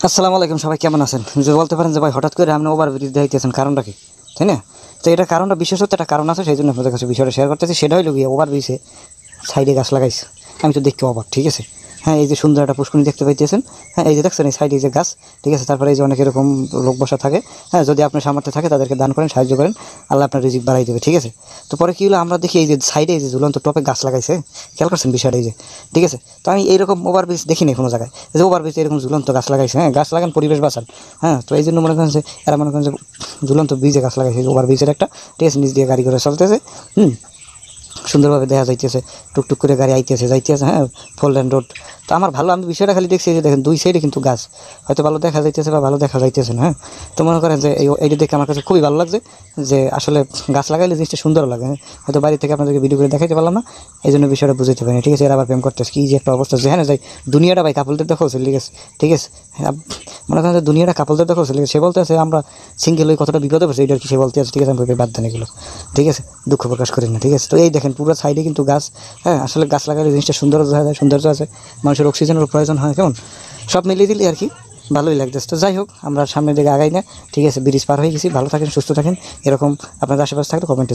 আসসালামু আলাইকুম, সবাই কেমন আছেন? যদি বলতে পারেন যে ভাই হঠাৎ করে আপনি ওভারব্রিজ দেখাইতেছেন, কারণটা কি? তাই না? তো এটা কারণটা বিশেষত একটা কারণ আছে, সেই জন্য আপনাদের কাছে বিষয়টা শেয়ার করতেছি। সেটা হলো গিয়ে ওভারব্রিজে সাইডে গাছ লাগাইছে। আমি তো দেখতে অবাক, ঠিক আছে? হ্যাঁ, এই যে সুন্দর একটা পুষ্করিণী দেখতে পাইতেছেন। হ্যাঁ, এই যে দেখছেন এই সাইডে যে গাছ, ঠিক আছে? তারপরে এই যে অনেক এরকম লোক বসা থাকে। হ্যাঁ, যদি আপনার সামর্থ্য থাকে তাদেরকে দান করেন, সাহায্য করেন, আল্লাহ আপনার রিজিক বাড়াই দেবে, ঠিক আছে? তো পরে কী হলো, আমরা দেখি এই যে সাইডে এই যে ঝুলন্ত টপে গাছ লাগাইছে। খেয়াল করছেন বিষয়টা? এই যে, ঠিক আছে? তো আমি এইরকম ওভারব্রিজ দেখিনি কোনো জায়গায়, যে ওভারব্রিজ এরকম ঝুলন্ত গাছ লাগাইছে। হ্যাঁ, গাছ লাগান, পরিবেশ বাঁচান। হ্যাঁ, তো এই জন্য মনে করেন যে এরা মনে করেন যে ঝুলন্ত ব্রিজে গাছ লাগাইছে, ওভারব্রিজের একটা, ঠিক আছে? নিচ দিয়ে গাড়ি করে চলতেছে। সুন্দরভাবে দেখা যাইতেছে, টুকটুক করে গাড়ি আইতেছে যাইতেছে। হ্যাঁ, ফোর লেন রোড। তো আমার ভালো, আমি বিষয়টা খালি দেখছি যে দেখেন দুই সাইডে কিন্তু গাছ, হয়তো ভালো দেখা যাইতেছে বা ভালো দেখা যাইতেছে না। হ্যাঁ, তো মনে করেন যে এইটা দেখে আমার কাছে খুবই ভালো লাগছে, যে আসলে গাছ লাগাইলে জিনিসটা সুন্দর লাগে। হ্যাঁ, হয়তো বাড়ি থেকে আপনাদেরকে ভিডিও করে দেখাইতে পারলাম না, এই জন্য বিষয়টা বুঝতে পারিনি, ঠিক আছে? এরা আবার প্রেম করতেছে, কি যে একটা অবস্থা, যেখানে যাই দুনিয়াটা ভাই কাপলদের দেখো চলে গেছে, ঠিক আছে? হ্যাঁ, মনে করেন যে দুনিয়াটা কাপলদের দেখো চলে গেছে। সে বলতে আছে আমরা সিঙ্গেল হয়ে কতটা বিপদে পড়ছে, এটা আর কি সে বলতে আছে, ঠিক আছে? আমি বাদ দেন এগুলো, ঠিক আছে? দুঃখ প্রকাশ করি না, ঠিক আছে? তো এই দেখেন পুরো সাইডে কিন্তু গাছ। হ্যাঁ, আসলে গাছ লাগালে জিনিসটা সুন্দর দেখা যায়, সৌন্দর্য আছে, মানুষের অক্সিজেনের প্রয়োজন হয়, কেমন সব মিলিয়ে দিলে আর কি ভালোই লাগতেছে। তো যাই হোক, আমরা সামনের দিকে আগাই না, ঠিক আছে? ব্রিজ পার হয়ে গেছি। ভালো থাকেন, সুস্থ থাকেন। এরকম আপনাদের আশেপাশে থাকলে কমেন্টে